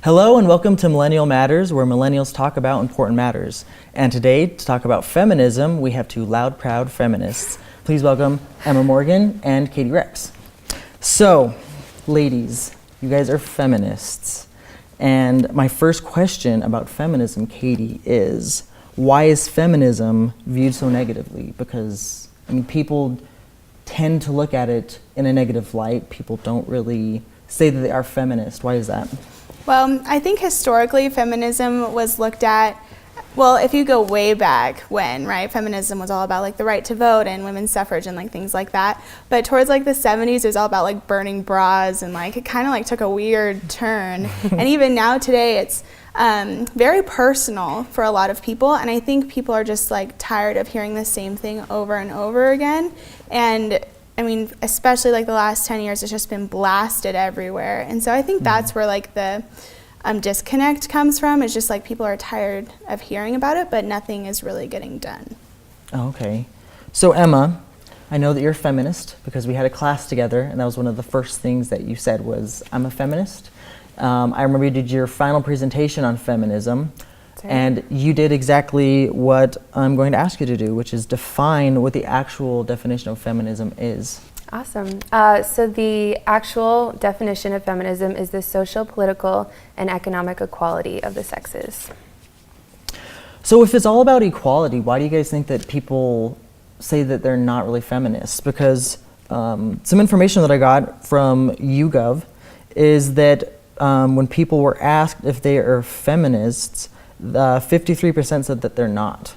Hello and welcome to Millennial Matters, where millennials talk about important matters. And today, to talk about feminism, we have two loud, proud feminists. Please welcome Emma Morgan and Katie Rex. So, ladies, you guys are feminists. And my first question about feminism, Katie, is why is feminism viewed so negatively? Because, people tend to look at it in a negative light. People don't really say that they are feminist. Why is that? Well, I think historically feminism was looked at, well, if you go way back when, right, feminism was all about like the right to vote and women's suffrage and like things like that. But towards like the 70s, it was all about like burning bras and like it kind of like took a weird turn. And even now today, it's very personal for a lot of people. And I think people are just like tired of hearing the same thing over and over again. And especially like the last 10 years, it's just been blasted everywhere. And so I think that's where like the disconnect comes from. It's just like people are tired of hearing about it, but nothing is really getting done. Oh, okay. So Emma, I know that you're a feminist because we had a class together and that was one of the first things that you said was, I'm a feminist. I remember you did your final presentation on feminism. And you did exactly what I'm going to ask you to do, which is define what the actual definition of feminism is. Awesome. So the actual definition of feminism is the social, political, and economic equality of the sexes. So if it's all about equality, why do you guys think that people say that they're not really feminists? Because some information that I got from YouGov is that when people were asked if they are feminists, 53% said that they're not.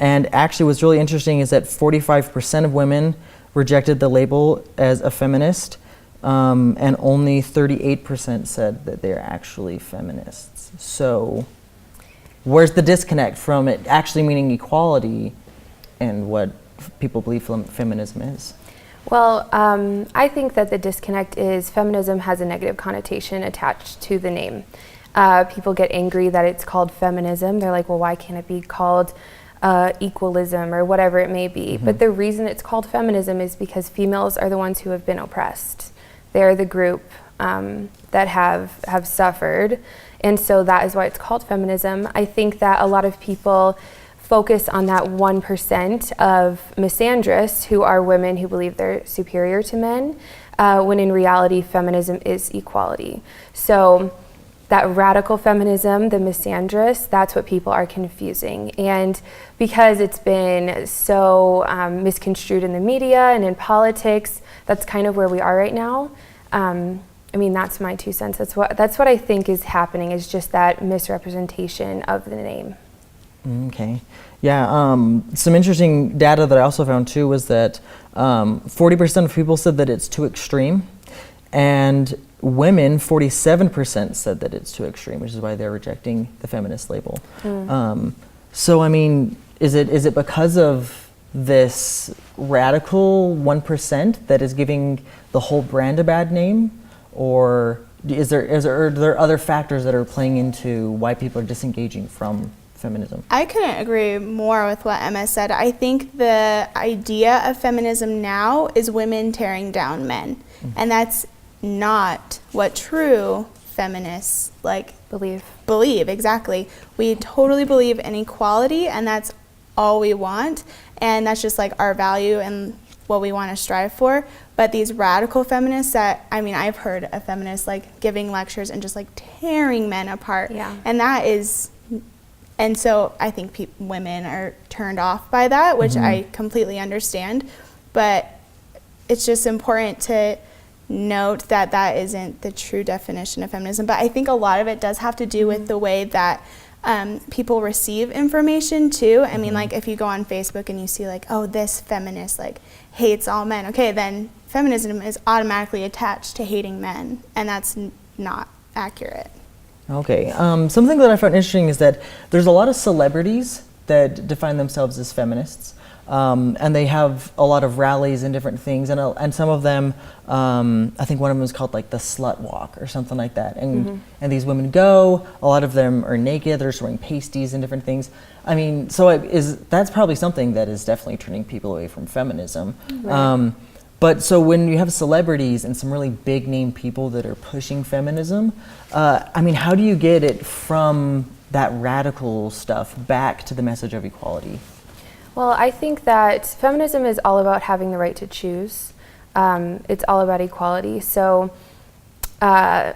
And actually what's really interesting is that 45% of women rejected the label as a feminist, and only 38% said that they're actually feminists. So where's the disconnect from it actually meaning equality and what people believe feminism is? Well, I think that the disconnect is feminism has a negative connotation attached to the name. People get angry that it's called feminism. They're like, well, why can't it be called equalism or whatever it may be? But the reason it's called feminism is because females are the ones who have been oppressed. They're the group that have suffered. And so that is why it's called feminism. I think that a lot of people focus on that 1% of misandrists who are women who believe they're superior to men, when in reality, feminism is equality. So that radical feminism, the misandrist, that's what people are confusing. And because it's been so misconstrued in the media and in politics, that's kind of where we are right now. That's my 2 cents. That's what I think is happening, is just that misrepresentation of the name. Okay. Yeah, some interesting data that I also found too was that 40% of people said that it's too extreme, and women, 47% said that it's too extreme, which is why they're rejecting the feminist label. So is it because of this radical 1% that is giving the whole brand a bad name, or are there other factors that are playing into why people are disengaging from feminism? I couldn't agree more with what Emma said. I think the idea of feminism now is women tearing down men, and that's not what true feminists believe. Exactly. We totally believe in equality, and that's all we want, and that's just like our value and what we want to strive for. But these radical feminists that, I've heard a feminist like giving lectures and just like tearing men apart. Yeah. And so I think women are turned off by that, which I completely understand. But it's just important to note that that isn't the true definition of feminism. But I think a lot of it does have to do with the way that people receive information too. Like if you go on Facebook and you see like, oh, this feminist like hates all men. Okay, then feminism is automatically attached to hating men, and that's not accurate. Okay, something that I found interesting is that there's a lot of celebrities that define themselves as feminists, and they have a lot of rallies and different things, and some of them, I think one of them is called like the slut walk or something like that, and these women go, a lot of them are naked, they're just wearing pasties and different things. That's probably something that is definitely turning people away from feminism. Right. But so when you have celebrities and some really big name people that are pushing feminism, I mean, how do you get it from that radical stuff back to the message of equality? Well, I think that feminism is all about having the right to choose. It's all about equality. So, I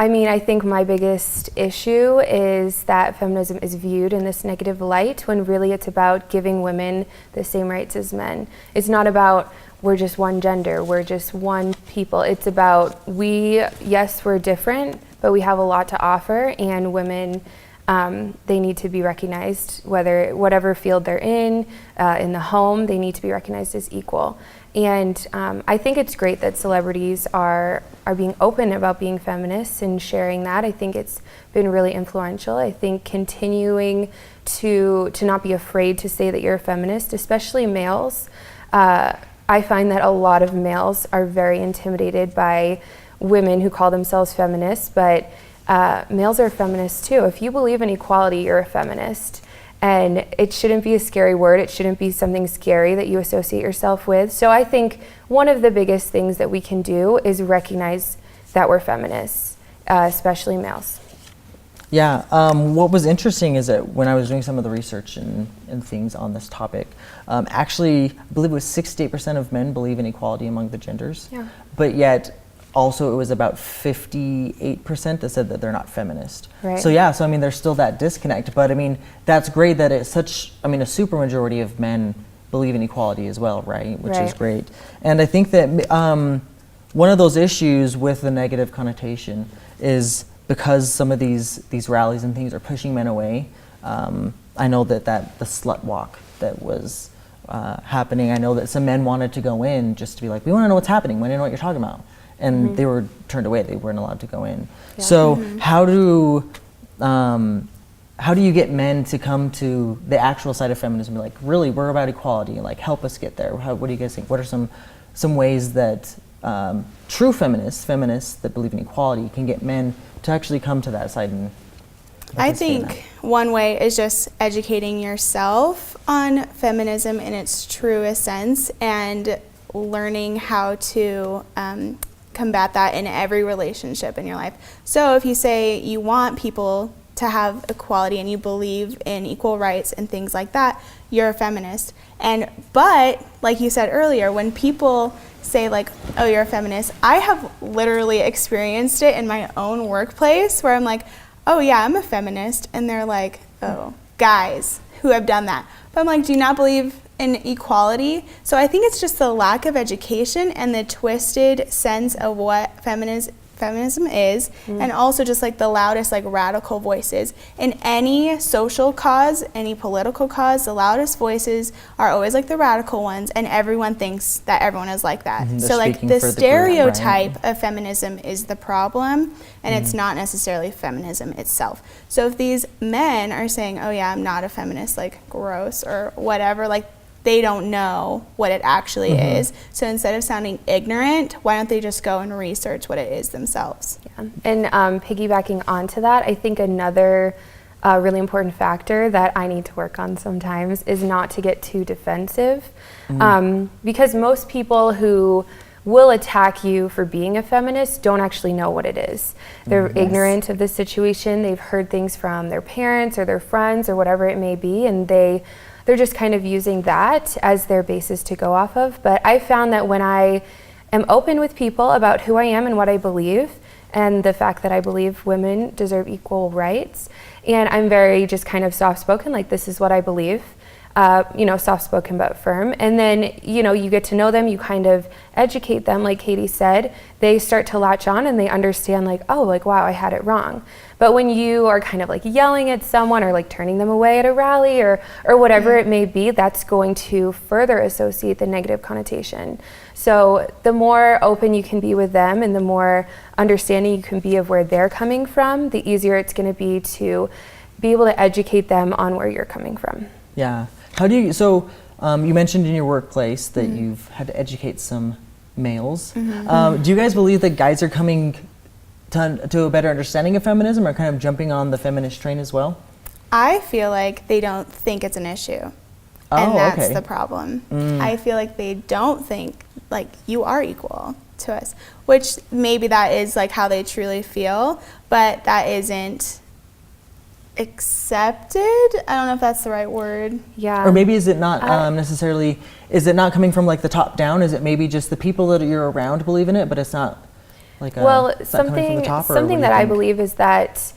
mean, I think my biggest issue is that feminism is viewed in this negative light when really it's about giving women the same rights as men. It's not about we're just one gender, we're just one people. It's about yes, we're different, but we have a lot to offer, and women, they need to be recognized, whatever field they're in the home, they need to be recognized as equal. And I think it's great that celebrities are being open about being feminists and sharing that. I think it's been really influential. I think continuing to not be afraid to say that you're a feminist, especially males. I find that a lot of males are very intimidated by women who call themselves feminists, but males are feminists too. If you believe in equality, you're a feminist. And it shouldn't be a scary word. It shouldn't be something scary that you associate yourself with. So I think one of the biggest things that we can do is recognize that we're feminists, especially males. Yeah, what was interesting is that when I was doing some of the research and things on this topic, actually, I believe it was 68% of men believe in equality among the genders. Yeah. But yet, also it was about 58% that said that they're not feminist. Right. So yeah, so I mean, there's still that disconnect, but I mean, that's great that it's a super majority of men believe in equality as well, right? Which is great. And I think that one of those issues with the negative connotation is because some of these rallies and things are pushing men away. I know that the slut walk that was happening, I know that some men wanted to go in just to be like, we want to know what's happening, we want to know what you're talking about. And they were turned away, they weren't allowed to go in. Yeah. So how do you get men to come to the actual side of feminism and be like, really, we're about equality, like help us get there? What do you guys think? What are some ways that true feminists that believe in equality can get men to actually come to that side? And I think one way is just educating yourself on feminism in its truest sense and learning how to combat that in every relationship in your life. So if you say you want people to have equality and you believe in equal rights and things like that, you're a feminist. But like you said earlier, when people say like, oh, you're a feminist, I have literally experienced it in my own workplace where I'm like, oh yeah, I'm a feminist, and they're like, oh, guys who have done that. But I'm like, do you not believe in equality? So I think it's just the lack of education and the twisted sense of what feminism is, and also just like the loudest like radical voices. In any social cause, any political cause, the loudest voices are always like the radical ones, and everyone thinks that everyone is like that. So like the stereotype of feminism is the problem, and it's not necessarily feminism itself. So if these men are saying, oh yeah, I'm not a feminist, like gross or whatever, like they don't know what it actually is. So instead of sounding ignorant, why don't they just go and research what it is themselves? Yeah. And piggybacking onto that, I think another really important factor that I need to work on sometimes is not to get too defensive. Because most people who will attack you for being a feminist don't actually know what it is. They're ignorant of the situation. They've heard things from their parents or their friends or whatever it may be, and they're just kind of using that as their basis to go off of. But I found that when I am open with people about who I am and what I believe, and the fact that I believe women deserve equal rights, and I'm very just kind of soft-spoken, like this is what I believe, soft-spoken but firm. And then, you get to know them, you kind of educate them, like Katie said, they start to latch on and they understand like, oh, like, wow, I had it wrong. But when you are kind of like yelling at someone or like turning them away at a rally or whatever it may be, that's going to further associate the negative connotation. So the more open you can be with them and the more understanding you can be of where they're coming from, the easier it's going to be to be able to educate them on where you're coming from. Yeah. How do you, you mentioned in your workplace that you've had to educate some males. Do you guys believe that guys are coming to a better understanding of feminism or kind of jumping on the feminist train as well? I feel like they don't think it's an issue. And that's okay. the problem. I feel like they don't think like you are equal to us, which maybe that is like how they truly feel, but that isn't accepted. I don't know if that's the right word. Yeah. Or maybe is it not necessarily, is it not coming from like the top down? Is it maybe just the people that you're around believe in it, but it's not like well, it's not coming from the top? Or what do something you that I think? believe is that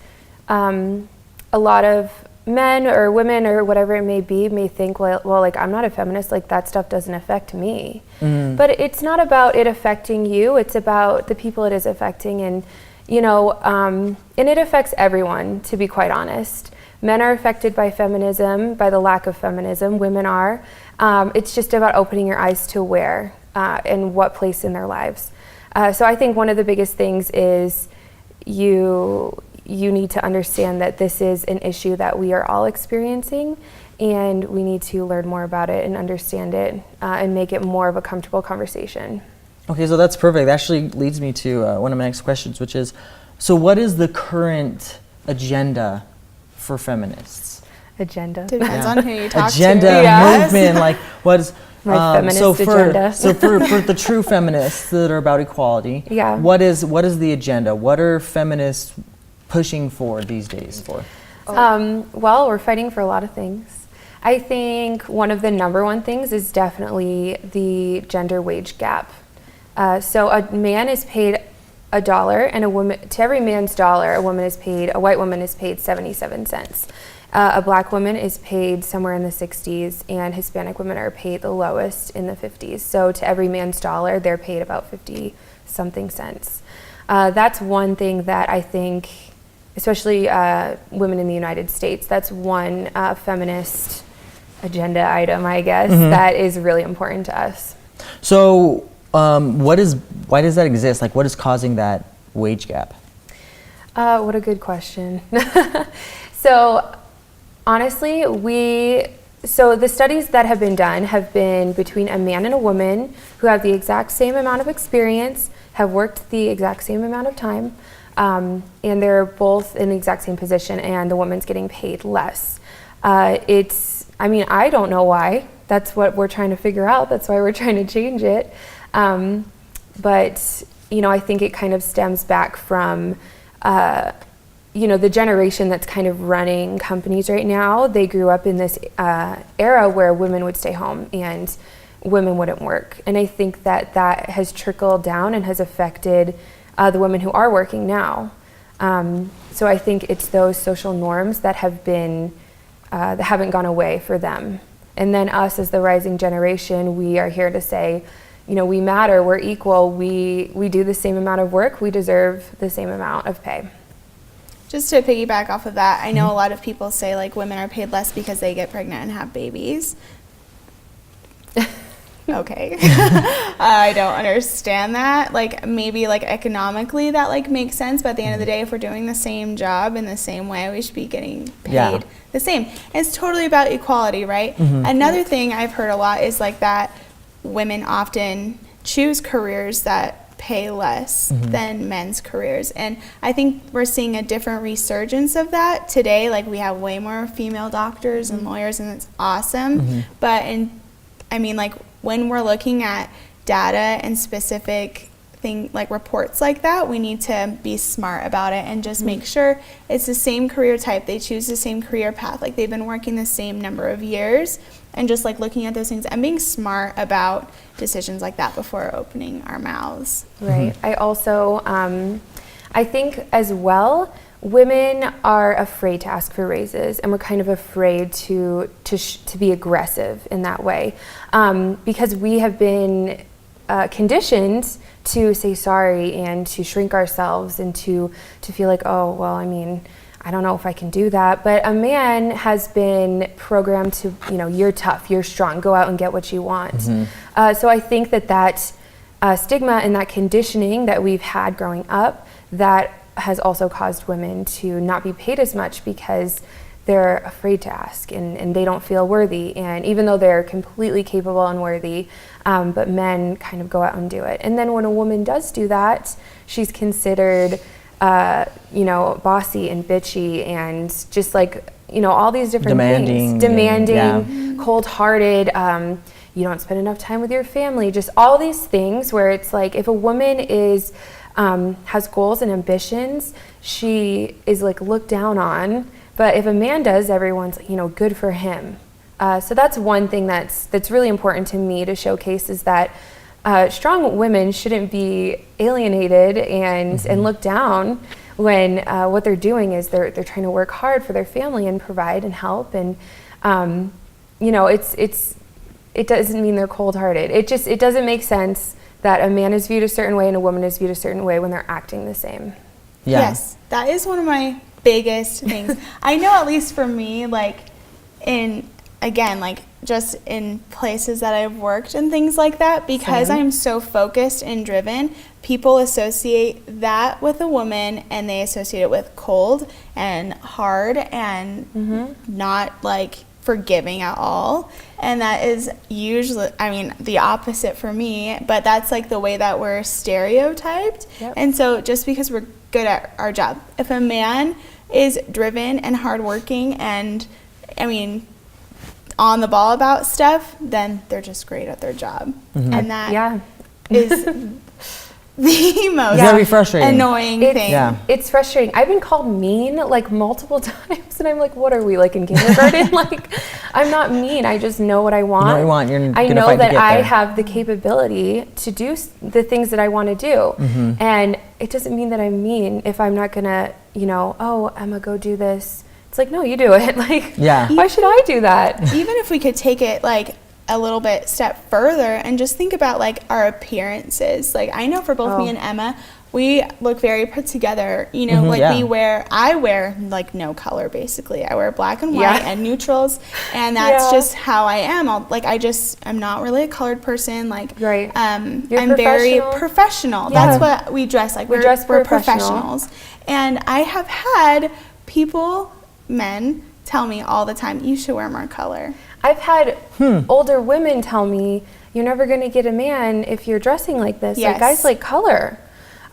a lot of men or women or whatever it may be may think, well, like I'm not a feminist, like that stuff doesn't affect me. But it's not about it affecting you, it's about the people it is affecting. And you know, and it affects everyone, to be quite honest. Men are affected by feminism, by the lack of feminism, women are. It's just about opening your eyes to where and what place in their lives. So I think one of the biggest things is you need to understand that this is an issue that we are all experiencing, and we need to learn more about it and understand it and make it more of a comfortable conversation. Okay, so that's perfect. That actually leads me to one of my next questions, which is, so what is the current agenda for feminists? Agenda. Depends on who you talk Agenda, to. Yes. movement, like what is... My feminist agenda. So for the true feminists that are about equality, Yeah. what is the agenda? What are feminists pushing for these days for? Well, we're fighting for a lot of things. I think one of the number one things is definitely the gender wage gap. So a man is paid $1, and a woman, to every man's dollar, a white woman is paid 77 cents. A black woman is paid somewhere in the 60s, and Hispanic women are paid the lowest in the 50s. So to every man's dollar, they're paid about 50 something cents. That's one thing that I think, especially women in the United States, that's one feminist agenda item, I guess, that is really important to us. So why does that exist? Like, what is causing that wage gap? What a good question. So honestly, so the studies that have been done have been between a man and a woman who have the exact same amount of experience, have worked the exact same amount of time, and they're both in the exact same position, and the woman's getting paid less. I don't know why. That's what we're trying to figure out. That's why we're trying to change it. But, I think it kind of stems back from, the generation that's kind of running companies right now. They grew up in this era where women would stay home and women wouldn't work. And I think that has trickled down and has affected the women who are working now. So I think it's those social norms that have been, that haven't gone away for them. And then us as the rising generation, we are here to say, we matter, we're equal, we do the same amount of work, we deserve the same amount of pay. Just to piggyback off of that, I know a lot of people say like women are paid less because they get pregnant and have babies. Okay. I don't understand that. Like maybe like economically that like makes sense, but at the end of the day, if we're doing the same job in the same way, we should be getting paid the same. It's totally about equality, right? Another thing I've heard a lot is like that women often choose careers that pay less than men's careers, and I think we're seeing a different resurgence of that today. Like we have way more female doctors and lawyers, and it's awesome. But like when we're looking at data and specific like reports like that, we need to be smart about it and just make sure it's the same career type, they choose the same career path, like they've been working the same number of years, and just like looking at those things and being smart about decisions like that before opening our mouths. Right. I also, I think as well, women are afraid to ask for raises, and we're kind of afraid to be aggressive in that way, because we have been conditioned to say sorry and to shrink ourselves and to feel like, oh, well, I don't know if I can do that. But a man has been programmed to, you're tough, you're strong, go out and get what you want. So I think that stigma and that conditioning that we've had growing up, that has also caused women to not be paid as much because they're afraid to ask and they don't feel worthy. And even though they're completely capable and worthy, but men kind of go out and do it. And then when a woman does do that, she's considered, bossy and bitchy and just like, all these different Demanding, things. Demanding, yeah. cold-hearted, you don't spend enough time with your family, just all these things where it's like if a woman is has goals and ambitions, she is like looked down on. But if a man does, everyone's good for him. So that's one thing that's really important to me to showcase, is that strong women shouldn't be alienated and looked down when what they're doing is they're trying to work hard for their family and provide and help. And it doesn't mean they're cold-hearted. It doesn't make sense that a man is viewed a certain way and a woman is viewed a certain way when they're acting the same. Yeah. Yes, that is one of my biggest things. I know, at least for me, just in places that I've worked and things like that, because Same. I'm so focused and driven, people associate that with a woman, and they associate it with cold and hard and not forgiving at all. And that is usually, the opposite for me, but that's the way that we're stereotyped. Yep. And so just because we're good at our job, if a man is driven and hardworking and on the ball about stuff, then they're just great at their job. And that is the most Very frustrating. annoying thing. Yeah. It's frustrating. I've been called mean multiple times, and I'm like, what are we, in kindergarten? I'm not mean. I just know what I want. You know what you want. You're I gonna know fight to that get I there. have the capability to do the things that I want to do. And it doesn't mean that I'm mean if I'm not gonna, oh, Emma, go do this. It's like, no, you do it. Yeah. Why should I do that? Even if we could take it a little bit step further and just think about our appearances. I know for both me and Emma, we look very put together. Yeah. I wear no color basically. I wear black and white and neutrals, and that's just how I am. I'm not really a colored person. Right. I'm You're very professional. Professional. Yeah. That's what we dress like. We're dress professional. professionals. And I have had men tell me all the time, you should wear more color. I've had older women tell me, you're never going to get a man if you're dressing like this. Yes. Guys like color.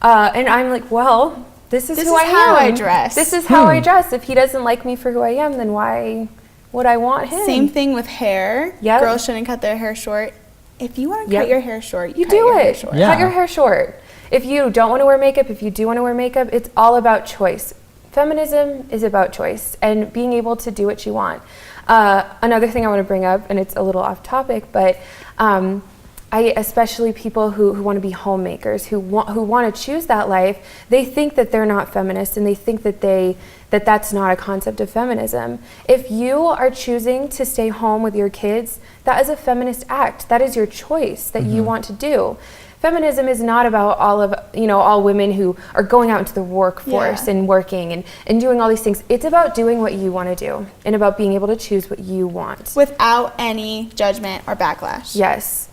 And I'm like, well, this is who I am. how I dress. This is how I dress. If he doesn't like me for who I am, then why would I want him? Same thing with hair. Yep. Girls shouldn't cut their hair short. If you want to cut your hair short, you cut do your hair it. short. Yeah. Cut your hair short. If you don't want to wear makeup, if you do want to wear makeup, it's all about choice. Feminism is about choice and being able to do what you want. Another thing I want to bring up, and it's a little off topic, but especially people who want to be homemakers, who want to choose that life, they think that they're not feminists, and they think that that's not a concept of feminism. If you are choosing to stay home with your kids, that is a feminist act. That is your choice that you want to do. Feminism is not about all women who are going out into the workforce and working and doing all these things. It's about doing what you want to do and about being able to choose what you want. Without any judgment or backlash. Yes.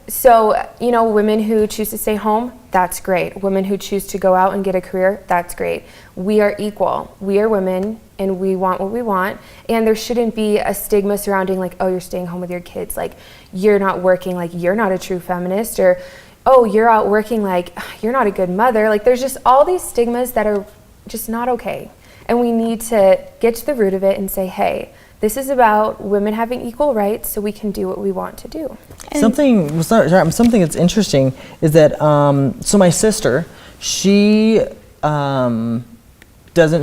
So, women who choose to stay home, that's great. Women who choose to go out and get a career, that's great. We are equal. We are women, and we want what we want. And there shouldn't be a stigma surrounding oh, you're staying home with your kids. You're not working, you're not a true feminist. Or, oh, you're out working, you're not a good mother. There's just all these stigmas that are just not okay. And we need to get to the root of it and say, hey, this is about women having equal rights so we can do what we want to do. Something that's interesting is that, so my sister, she doesn't,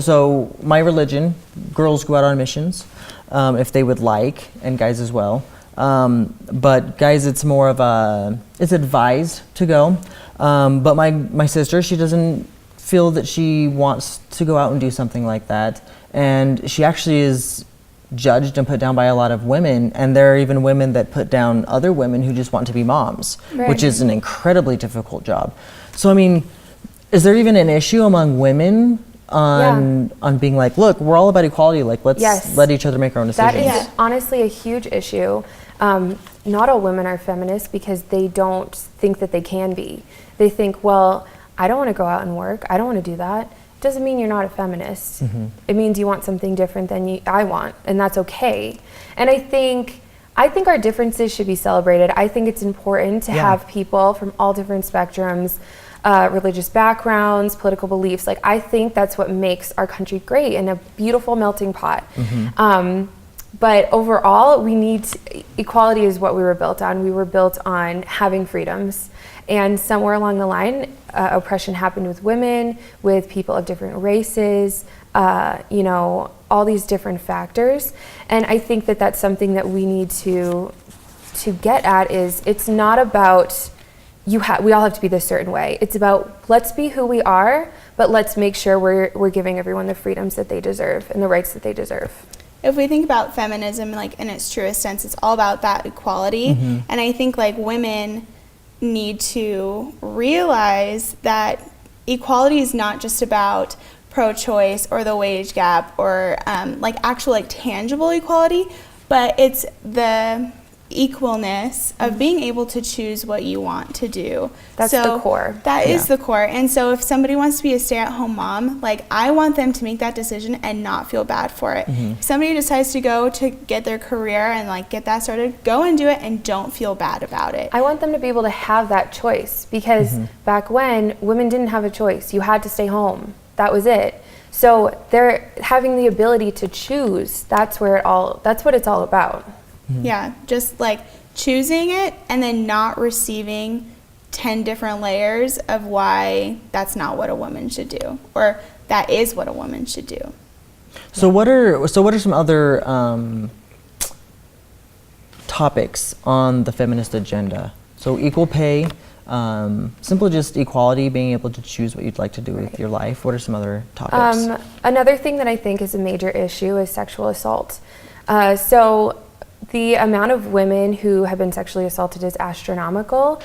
so my religion, girls go out on missions if they would like, and guys as well. But guys, it's more of it's advised to go. But my sister, she doesn't feel that she wants to go out and do something like that. And she actually is judged and put down by a lot of women, and there are even women that put down other women who just want to be moms, which is an incredibly difficult job. So is there even an issue among women on being look, we're all about equality, let's let each other make our own decisions? That is honestly a huge issue. Not all women are feminists because they don't think that they can be. They think, well, I don't want to go out and work, I don't want to do that. Doesn't mean you're not a feminist. It means you want something different than I want, and that's okay. And I think our differences should be celebrated. I think it's important to have people from all different spectrums religious backgrounds, political beliefs. Like, I think that's what makes our country great and a beautiful melting pot. But overall, equality is what we were built on. We were built on having freedoms. And somewhere along the line, oppression happened with women, with people of different races, all these different factors. And I think that that's something that we need to get at is it's not about we all have to be this certain way. It's about let's be who we are, but let's make sure we're giving everyone the freedoms that they deserve and the rights that they deserve. If we think about feminism like in its truest sense, it's all about that equality. And I think like women need to realize that equality is not just about pro-choice or the wage gap or like actual like tangible equality, but it's the equalness of being able to choose what you want to do. That's the core. That is the core. And so if somebody wants to be a stay-at-home mom, like I want them to make that decision and not feel bad for it. If somebody decides to go to get their career and like get that started, go and do it and don't feel bad about it. I want them to be able to have that choice because back when women didn't have a choice, you had to stay home. That was it. So they're having the ability to choose. That's what it's all about. Yeah, just like choosing it and then not receiving 10 different layers of why that's not what a woman should do or that is what a woman should do. So what are some other topics on the feminist agenda? So equal pay, simply just equality, being able to choose what you'd like to do with your life. What are some other topics? Another thing that I think is a major issue is sexual assault. So the amount of women who have been sexually assaulted is astronomical.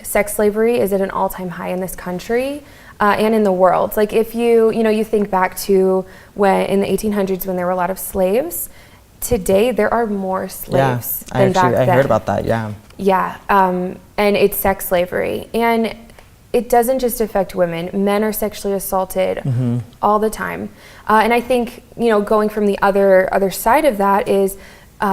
Sex slavery is at an all-time high in this country and in the world. Like if you think back to when in the 1800s when there were a lot of slaves, today there are more slaves than back then. I heard about that, yeah. Yeah, and it's sex slavery. And it doesn't just affect women. Men are sexually assaulted all the time. And I think, going from the other side of that is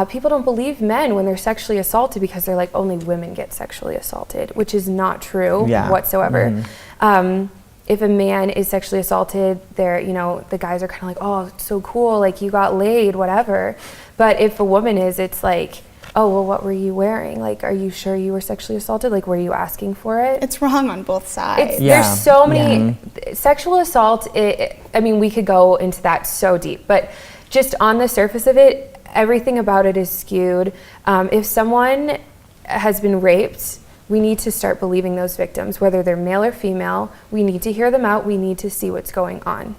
people don't believe men when they're sexually assaulted because they're like, only women get sexually assaulted, which is not true whatsoever. If a man is sexually assaulted, the guys are kind of like, oh, it's so cool, like you got laid, whatever. But if a woman is, it's like, oh, well, what were you wearing? Like, are you sure you were sexually assaulted? Like, were you asking for it? It's wrong on both sides. There's so many, sexual assault, we could go into that so deep, but just on the surface of it, everything about it is skewed. If someone has been raped, we need to start believing those victims, whether they're male or female. We need to hear them out. We need to see what's going on.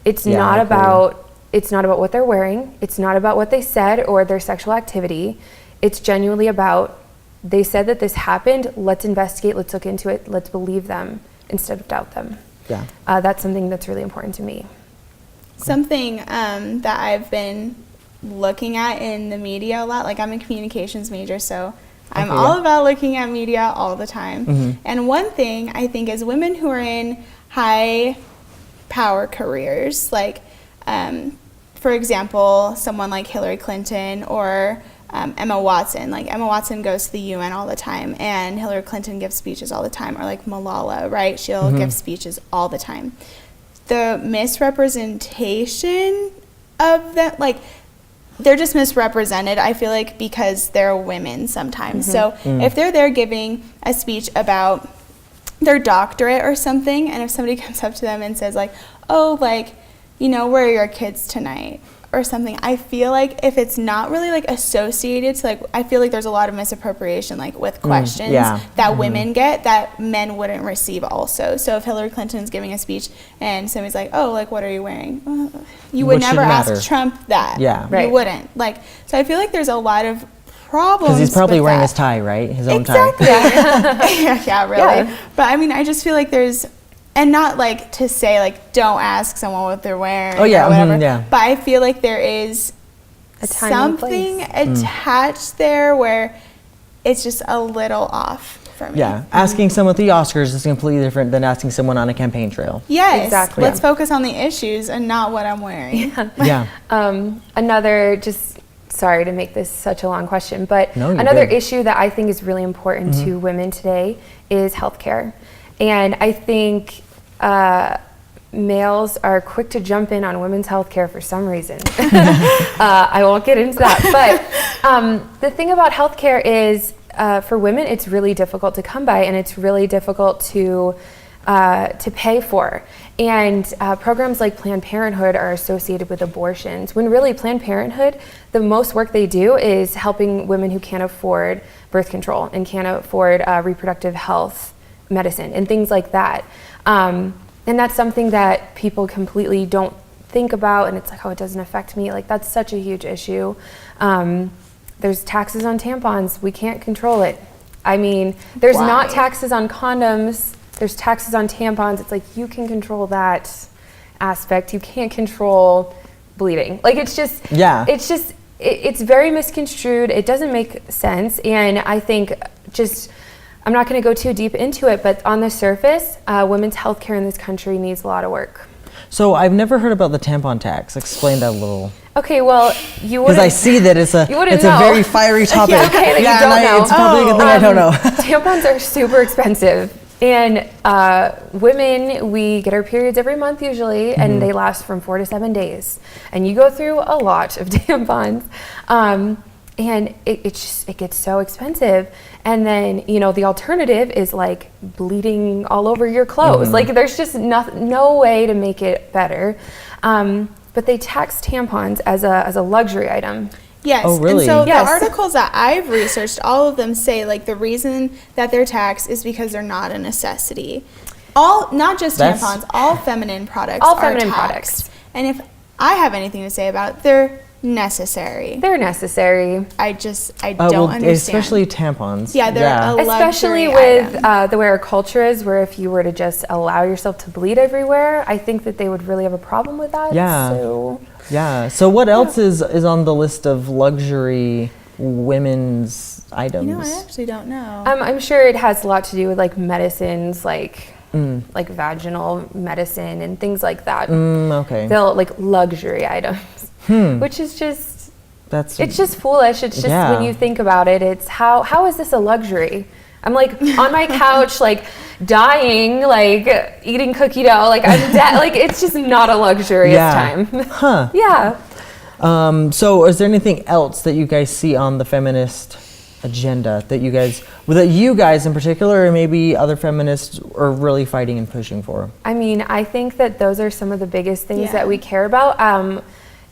It's not about what they're wearing. It's not about what they said or their sexual activity. It's genuinely about, they said that this happened. Let's investigate. Let's look into it. Let's believe them instead of doubt them. Yeah. That's something that's really important to me. Something that I've been looking at in the media a lot, like I'm a communications major, so I'm all about looking at media all the time. And one thing I think is women who are in high power careers, like for example, someone like Hillary Clinton or Emma Watson. Like Emma Watson goes to the UN all the time and Hillary Clinton gives speeches all the time, or like Malala, right? She'll give speeches all the time. The misrepresentation of that, like, they're just misrepresented, I feel like, because they're women sometimes. So if they're there giving a speech about their doctorate or something, and if somebody comes up to them and says like, oh, like, where are your kids tonight? Or something, I feel like if it's not really like associated to, like, I feel like there's a lot of misappropriation, like with questions that women get that men wouldn't receive also. So if Hillary Clinton's giving a speech and somebody's like, oh, like, what are you wearing? You would never ask Trump that. Yeah. You wouldn't. Like, so I feel like there's a lot of problems. Because he's probably with wearing that. his tie, right? His own tie. Yeah, really. Yeah. But I mean, I just feel like there's, and not like to say like don't ask someone what they're wearing or whatever, but I feel like there is something attached there where it's just a little off for me. Yeah, asking someone at the Oscars is completely different than asking someone on a campaign trail. Yes, exactly. Let's focus on the issues and not what I'm wearing. Another, just sorry to make this such a long question, but no, another issue that I think is really important to women today is healthcare. And I think males are quick to jump in on women's health care for some reason. I won't get into that. But the thing about healthcare is for women, it's really difficult to come by, and it's really difficult to pay for. And programs like Planned Parenthood are associated with abortions, when really Planned Parenthood, the most work they do is helping women who can't afford birth control and can't afford reproductive health medicine and things like that. And that's something that people completely don't think about, and it's like, oh, it doesn't affect me. Like, that's such a huge issue. There's taxes on tampons. We can't control it. I mean, there's not taxes on condoms. There's taxes on tampons. It's like, you can control that aspect. You can't control bleeding. Like, it's just, it's very misconstrued. It doesn't make sense. And I think I'm not going to go too deep into it, but on the surface, women's health care in this country needs a lot of work. So I've never heard about the tampon tax. Explain that a little. Okay, well, you wouldn't. Because I see that it's a very fiery topic. Okay, that you don't know. It's probably a good thing I don't know. Tampons are super expensive. And women, we get our periods every month usually, and they last from 4 to 7 days. And you go through a lot of tampons. And it gets so expensive. And then, the alternative is like bleeding all over your clothes. Like, there's just no way to make it better. But they tax tampons as a luxury item. Yes. Oh, really? And so the articles that I've researched, all of them say like the reason that they're taxed is because they're not a necessity. Not just tampons, all feminine products are taxed. And if I have anything to say about it, they're necessary. They're necessary. I don't understand. Especially tampons. Yeah, they're a luxury especially with the way our culture is, where if you were to just allow yourself to bleed everywhere, I think that they would really have a problem with that. So what else is on the list of luxury women's items? I actually don't know. I'm sure it has a lot to do with like medicines, like vaginal medicine and things like that. Okay. They'll like luxury items, which is just it's just foolish. It's just when you think about it, it's how is this a luxury? I'm like on my couch, like dying, like eating cookie dough, like I'm dead. Like, it's just not a luxurious time. So is there anything else that you guys see on the feminist agenda that you guys in particular, or maybe other feminists, are really fighting and pushing for? I mean, I think that those are some of the biggest things that we care about.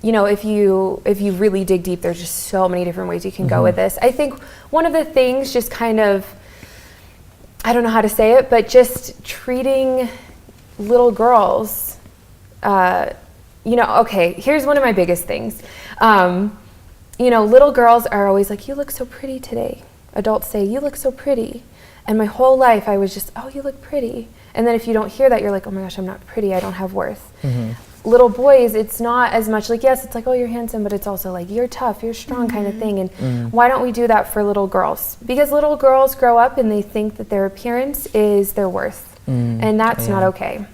If you really dig deep, there's just so many different ways you can go with this. I think one of the things, just kind of, I don't know how to say it, but just treating little girls, okay, here's one of my biggest things. Little girls are always like, you look so pretty today. Adults say, you look so pretty. And my whole life I was just, oh, you look pretty. And then if you don't hear that, you're like, oh my gosh, I'm not pretty, I don't have worth. Little boys, it's not as much like, yes, it's like, oh, you're handsome, but it's also like, you're tough, you're strong kind of thing. And why don't we do that for little girls? Because little girls grow up and they think that their appearance is their worth. And that's not okay.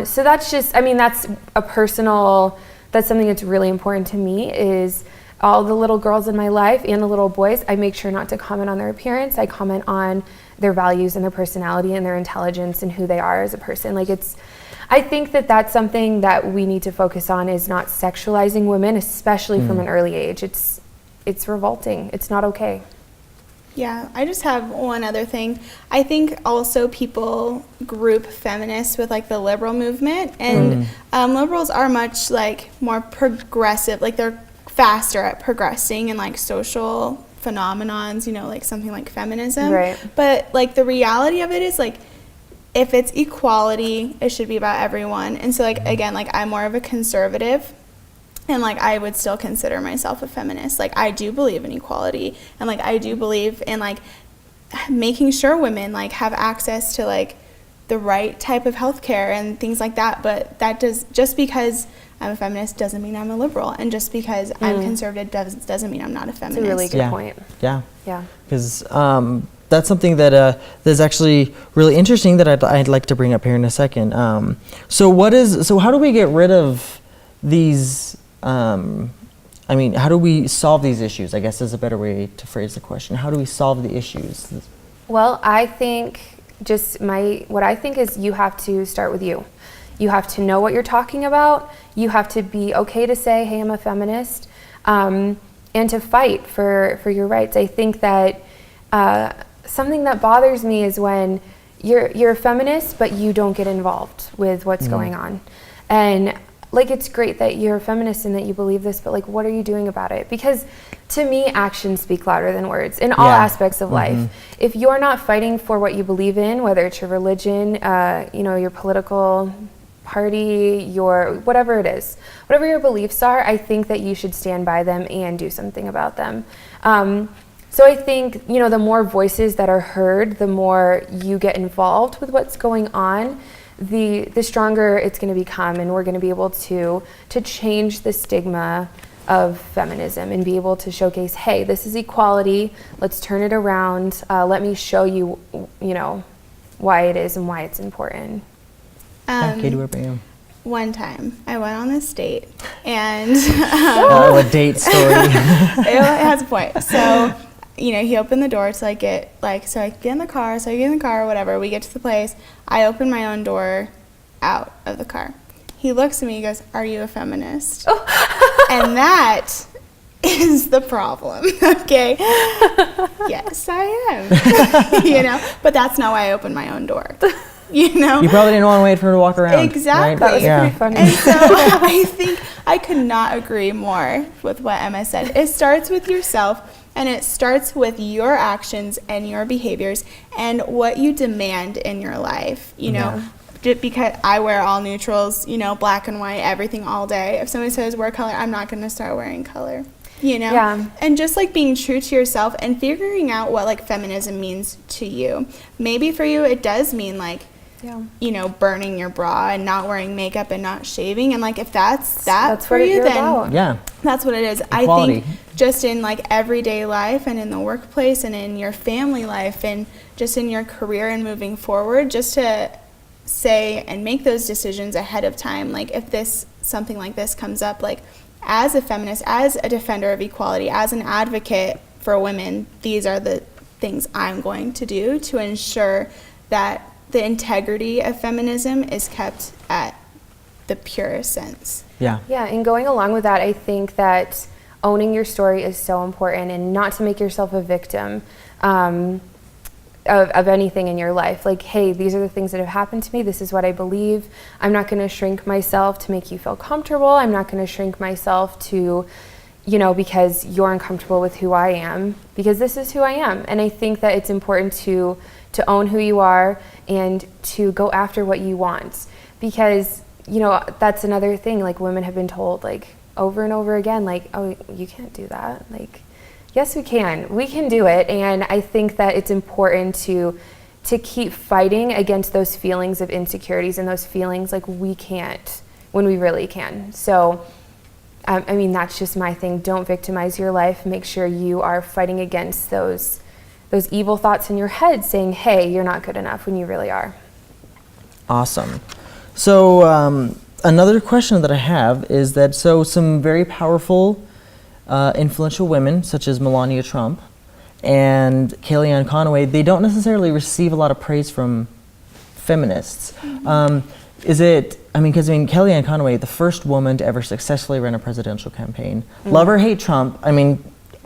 So that's just, that's that's something that's really important to me, is all the little girls in my life and the little boys, I make sure not to comment on their appearance. I comment on their values and their personality and their intelligence and who they are as a person. I think that that's something that we need to focus on, is not sexualizing women, especially from an early age. It's revolting. It's not okay. Yeah, I just have one other thing. I think also people group feminists with like the liberal movement, and liberals are much like more progressive, like they're faster at progressing in like social phenomenons, like something like feminism. Right. But like the reality of it is like, if it's equality, it should be about everyone. And so like, again, like I'm more of a conservative, and like I would still consider myself a feminist. Like, I do believe in equality, and like I do believe in like making sure women like have access to like the right type of healthcare and things like that. But just because I'm a feminist doesn't mean I'm a liberal, and just because I'm conservative doesn't mean I'm not a feminist. That's a really good point. Yeah. Because that's something that is actually really interesting that I'd like to bring up here in a second. So how do we get rid of these? How do we solve these issues? I guess is a better way to phrase the question. How do we solve the issues? Well, I think what I think is you have to start with you. You have to know what you're talking about. You have to be okay to say, hey, I'm a feminist, and to fight for your rights. I think that something that bothers me is when you're a feminist, but you don't get involved with what's going on. And like, it's great that you're a feminist and that you believe this, but like, what are you doing about it? Because to me, actions speak louder than words in all aspects of life. If you're not fighting for what you believe in, whether it's your religion, your political party, your whatever it is, whatever your beliefs are, I think that you should stand by them and do something about them. So I think, the more voices that are heard, the more you get involved with what's going on, the stronger it's going to become, and we're going to be able to change the stigma of feminism and be able to showcase, hey, this is equality, let's turn it around, let me show you, why it is and why it's important. Katie, what about you? One time I went on this date, and a date story. it has a point. So, he opened the door to I get in the car, whatever. We get to the place. I open my own door out of the car. He looks at me, he goes, "Are you a feminist?" And that is the problem, okay? Yes, I am. But that's not why I opened my own door. You probably didn't want to wait for her to walk around. Exactly. Right? That was pretty funny. And so I think I could not agree more with what Emma said. It starts with yourself, and it starts with your actions and your behaviors and what you demand in your life. Just because I wear all neutrals, black and white, everything all day. If somebody says wear color, I'm not going to start wearing color. Yeah. And just like being true to yourself and figuring out what like feminism means to you. Maybe for you it does mean like, burning your bra and not wearing makeup and not shaving. And like if that's for you, then that's what it is. Equality. I think just in like everyday life and in the workplace and in your family life and just in your career and moving forward, just to say and make those decisions ahead of time. Like if something like this comes up, like as a feminist, as a defender of equality, as an advocate for women, these are the things I'm going to do to ensure that the integrity of feminism is kept at the purest sense. Yeah, and going along with that, I think that owning your story is so important, and not to make yourself a victim of anything in your life. Like, hey, these are the things that have happened to me. This is what I believe. I'm not going to shrink myself to make you feel comfortable. I'm not going to shrink myself to, because you're uncomfortable with who I am, because this is who I am. And I think that it's important to own who you are and to go after what you want, because that's another thing. Like, women have been told like over and over again, like, oh, you can't do that. Like, yes, we can do it. And I think that it's important to keep fighting against those feelings of insecurities and those feelings like we can't when we really can. So that's just my thing. Don't victimize your life. Make sure you are fighting against those evil thoughts in your head saying, hey, you're not good enough, when you really are. Awesome. So another question that I have is that, some very powerful, influential women, such as Melania Trump and Kellyanne Conway, they don't necessarily receive a lot of praise from feminists. Because Kellyanne Conway, the first woman to ever successfully run a presidential campaign. Love or hate Trump,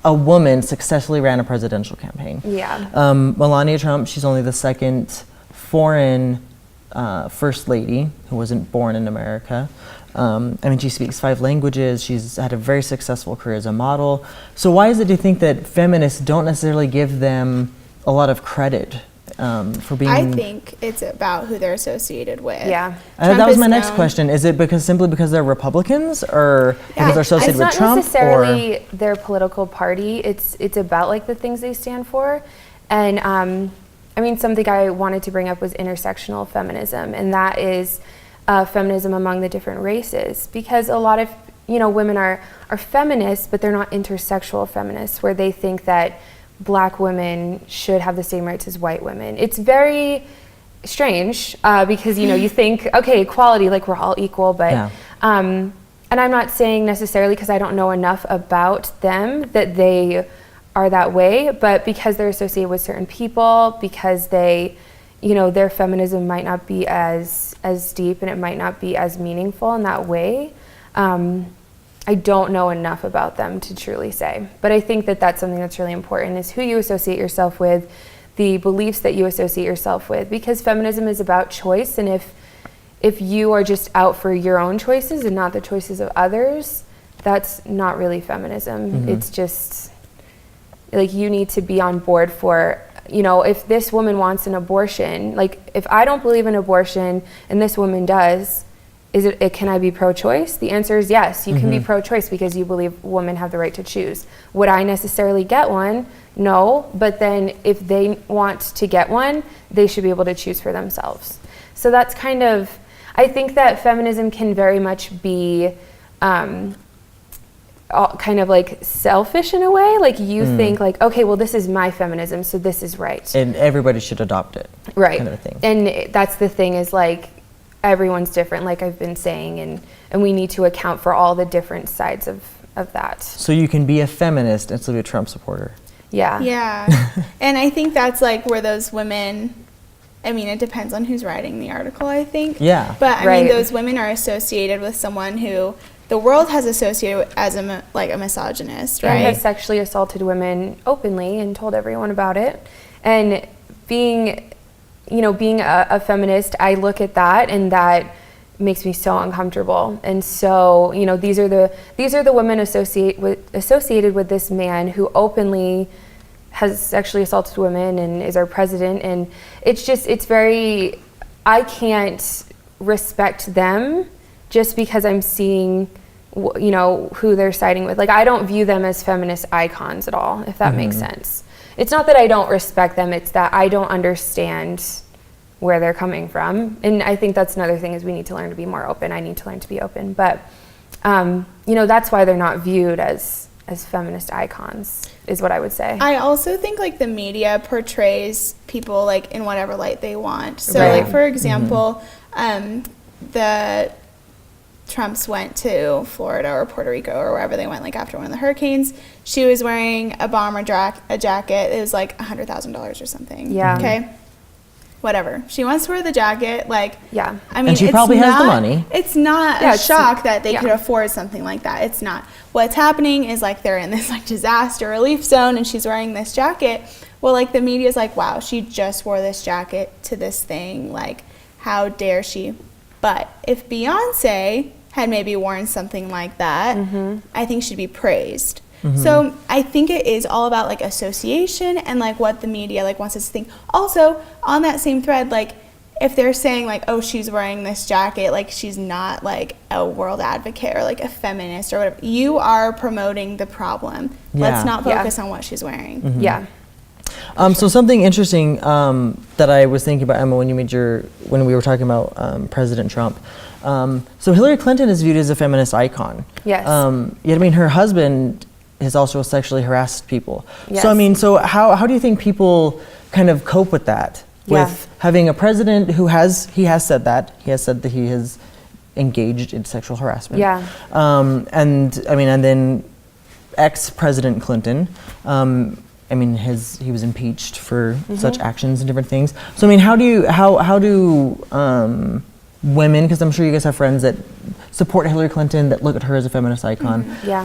a woman successfully ran a presidential campaign. Yeah. Melania Trump, she's only the second foreign first lady who wasn't born in America. She speaks 5 languages. She's had a very successful career as a model. So why is it, do you think, that feminists don't necessarily give them a lot of credit for being... I think it's about who they're associated with. Yeah. That was my next question. Is it simply because they're Republicans, or because they're associated with Trump? It's not necessarily their political party. It's about like the things they stand for. And something I wanted to bring up was intersectional feminism, and that is feminism among the different races, because a lot of women are feminists, but they're not intersexual feminists, where they think that Black women should have the same rights as white women. It's very strange because you think, okay, equality, like we're all equal, but and I'm not saying necessarily because I don't know enough about them that they are that way, but because they're associated with certain people, because they their feminism might not be as deep, and it might not be as meaningful in that way. I don't know enough about them to truly say, but I think that that's something that's really important, is who you associate yourself with, the beliefs that you associate yourself with, because feminism is about choice, and if you are just out for your own choices and not the choices of others, that's not really feminism. It's just like, you need to be on board for, if this woman wants an abortion, like if I don't believe in abortion and this woman does, can I be pro-choice? The answer is yes. You can be pro-choice because you believe women have the right to choose. Would I necessarily get one? No, but then if they want to get one, they should be able to choose for themselves. So that's kind of, I think that feminism can very much be kind of like selfish in a way. Like you think like, okay, well, this is my feminism, so this is right. And everybody should adopt it. Right. Kind of thing. And that's the thing, is like, everyone's different, like I've been saying, and we need to account for all the different sides of that. So you can be a feminist and still be a Trump supporter. Yeah. Yeah. And I think that's like where those women, I mean, it depends on who's writing the article, I think. Yeah. But I Right. mean, those women are associated with someone who the world has associated as a misogynist, And right? have sexually assaulted women openly and told everyone about it. And being a feminist, I look at that, and that makes me so uncomfortable. And so, these are the women associated with this man who openly has sexually assaulted women and is our president. And I can't respect them just because I'm seeing, who they're siding with. Like, I don't view them as feminist icons at all, if that makes sense. It's not that I don't respect them, it's that I don't understand where they're coming from. And I think that's another thing, is we need to learn to be more open. I need to learn to be open. But, that's why they're not viewed as feminist icons, is what I would say. I also think like the media portrays people like in whatever light they want. So Right. like, for example, the Trumps went to Florida or Puerto Rico or wherever they went, like after one of the hurricanes. She was wearing a bomber jacket. It was like $100,000 or something. Yeah. Okay. Whatever. She wants to wear the jacket. Like, Yeah. I mean, And she it's probably has the not- money. It's not Yeah, a it's- shock that they yeah. could afford something like that. It's not. What's happening is like they're in this like disaster relief zone, and she's wearing this jacket. Well, like the media's like, wow, she just wore this jacket to this thing. Like, how dare she? But if Beyonce had maybe worn something like that, I think she'd be praised. So I think it is all about like association and like what the media like wants us to think. Also, on that same thread, like if they're saying like, oh, she's wearing this jacket, like she's not like a world advocate or like a feminist or whatever, you are promoting the problem. Yeah. Let's not Yeah. focus on what she's wearing. Yeah. So something interesting that I was thinking about, Emma, when we were talking about President Trump. So Hillary Clinton is viewed as a feminist icon. Yes. Yet, I mean, her husband has also sexually harassed people. Yes. So I mean, how do you think people kind of cope with that? Yeah. With having a president who has said that he has engaged in sexual harassment. Yeah. And I mean, and then ex-President Clinton. I mean, he was impeached for such actions and different things. So I mean, how do women, because I'm sure you guys have friends that support Hillary Clinton, that look at her as a feminist icon. Yeah.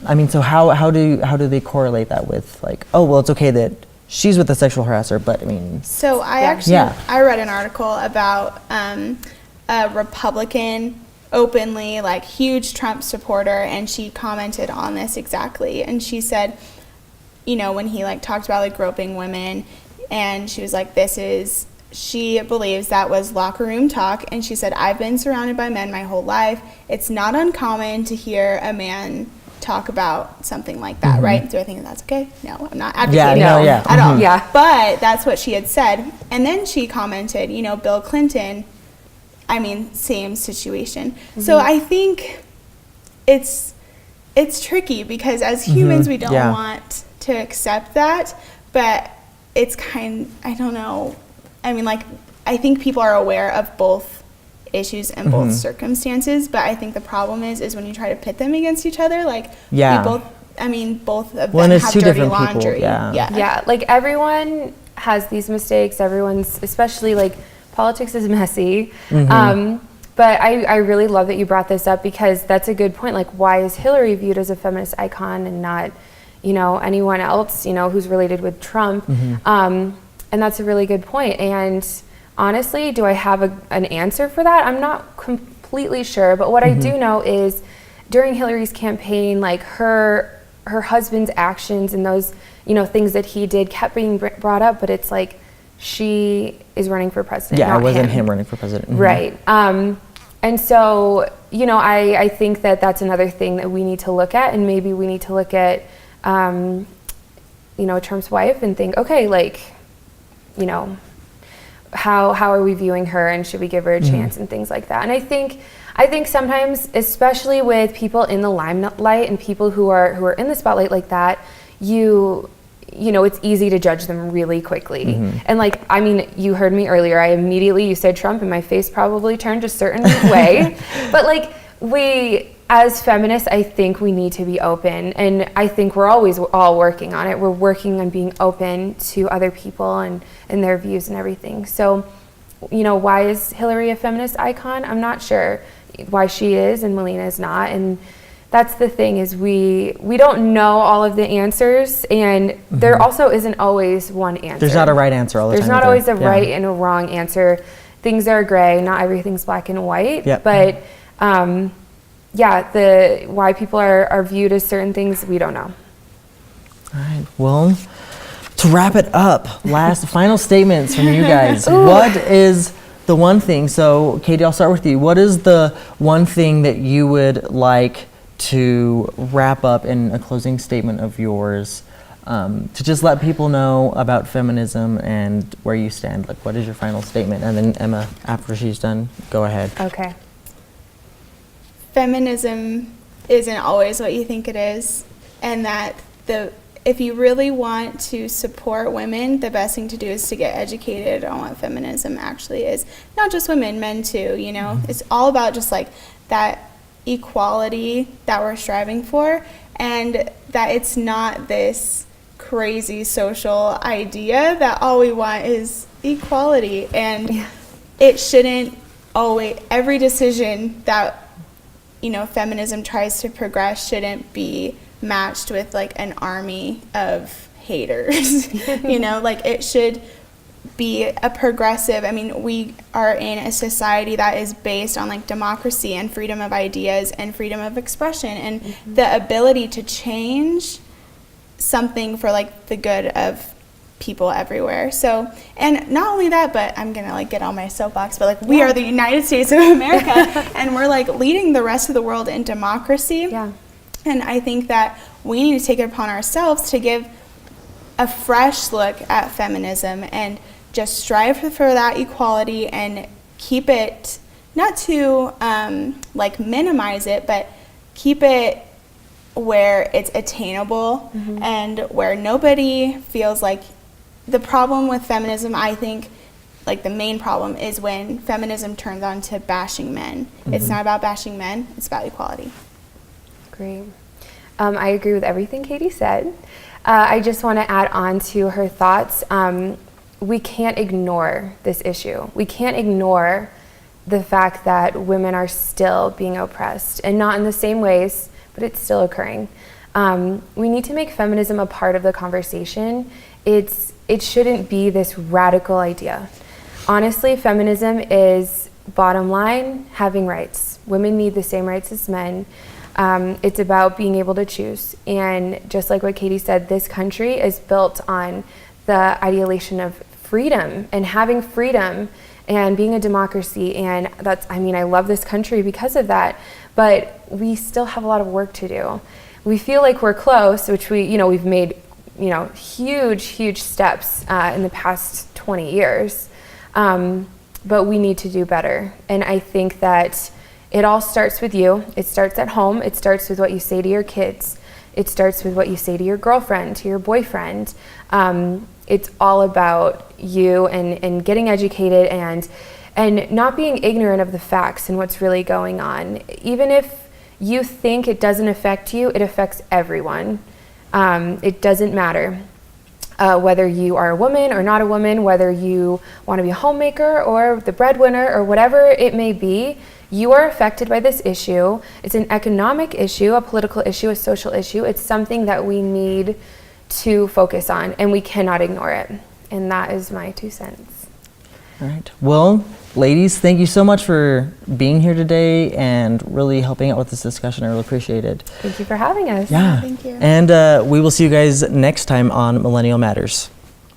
I mean, so how do they correlate that with like, oh well, it's okay that she's with a sexual harasser, but I mean. So I Yeah. actually, Yeah. I read an article about a Republican, openly like huge Trump supporter, and she commented on this exactly. And she said, when he like talked about like groping women, and she was like, she believes that was locker room talk. And she said, I've been surrounded by men my whole life. It's not uncommon to hear a man talk about something like that, right? Do I think that's okay? No, I'm not advocating at all. Yeah. But that's what she had said. And then she commented, Bill Clinton, I mean, same situation. So I think it's tricky, because as humans, we don't Yeah. want to accept that, but it's I don't know. I mean, like, I think people are aware of both issues and both circumstances, but I think the problem is when you try to pit them against each other, like, Yeah. both of Well, them and it's have two dirty different people, laundry. yeah. Yeah, like everyone has these mistakes. Everyone's, especially like politics is messy. But I really love that you brought this up, because that's a good point. Like, why is Hillary viewed as a feminist icon and not, anyone else, who's related with Trump? And that's a really good point. And honestly, do I have an answer for that? I'm not completely sure. But what I do know is during Hillary's campaign, like her husband's actions and those, things that he did kept being brought up. But it's like, she is running for president. Yeah, not it wasn't him running for president. Right. And so, I think that that's another thing that we need to look at, and maybe we need to look at, Trump's wife and think, okay, like, how are we viewing her, and should we give her a chance and things like that. And I think sometimes, especially with people in the limelight and people who are in the spotlight like that, it's easy to judge them really quickly. And like, you heard me earlier, you said Trump and my face probably turned a certain way. But like, we, as feminists, I think we need to be open. And I think we're always all working on it. We're working on being open to other people and their views and everything. So, why is Hillary a feminist icon? I'm not sure why she is and Melina is not. And that's the thing, is we don't know all of the answers, and there also isn't always one answer. There's not a right answer all the time. There's not always a right and a wrong answer. Things are gray, not everything's black and white. Yep. But why people are viewed as certain things, we don't know. All right, well, to wrap it up, final statements from you guys. What is the one thing, so Katie, I'll start with you. What is the one thing that you would like to wrap up in a closing statement of yours, to just let people know about feminism and where you stand? Like, what is your final statement? And then Emma, after she's done, go ahead. Okay. Feminism isn't always what you think it is, and that if you really want to support women, the best thing to do is to get educated on what feminism actually is. Not just women, men too, It's all about just like that equality that we're striving for, and that it's not this crazy social idea that all we want is equality. And it shouldn't always, every decision that feminism tries to progress shouldn't be matched with like an army of haters. Like, it should be a progressive, we are in a society that is based on like democracy and freedom of ideas and freedom of expression and the ability to change something for like the good of people everywhere. So, and not only that, but I'm gonna like get on my soapbox, but like we are the United States of America and we're like leading the rest of the world in democracy. And I think that we need to take it upon ourselves to give a fresh look at feminism and just strive for that equality and keep it, not to like minimize it, but keep it where it's attainable and where nobody feels like. The problem with feminism, I think, like the main problem, is when feminism turns on to bashing men. It's not about bashing men, it's about equality. Great. I agree with everything Katie said. I just want to add on to her thoughts. We can't ignore this issue. We can't ignore the fact that women are still being oppressed, and not in the same ways, but it's still occurring. We need to make feminism a part of the conversation. It shouldn't be this radical idea. Honestly, feminism is, bottom line, having rights. Women need the same rights as men. It's about being able to choose. And just like what Katie said, this country is built on the ideation of freedom and having freedom and being a democracy. And that's, I love this country because of that, but we still have a lot of work to do. We feel like we're close, which we've made, huge steps in the past 20 years. But we need to do better. And I think that it all starts with you. It starts at home. It starts with what you say to your kids. It starts with what you say to your girlfriend, to your boyfriend. It's all about you and getting educated and not being ignorant of the facts and what's really going on. Even if you think it doesn't affect you, it affects everyone. It doesn't matter. Whether you are a woman or not a woman, whether you want to be a homemaker or the breadwinner or whatever it may be, you are affected by this issue. It's an economic issue, a political issue, a social issue. It's something that we need to focus on, and we cannot ignore it. And that is my 2 cents. All right. Well, ladies, thank you so much for being here today and really helping out with this discussion. I really appreciate it. Thank you for having us. Yeah. Thank you. And we will see you guys next time on Millennial Matters.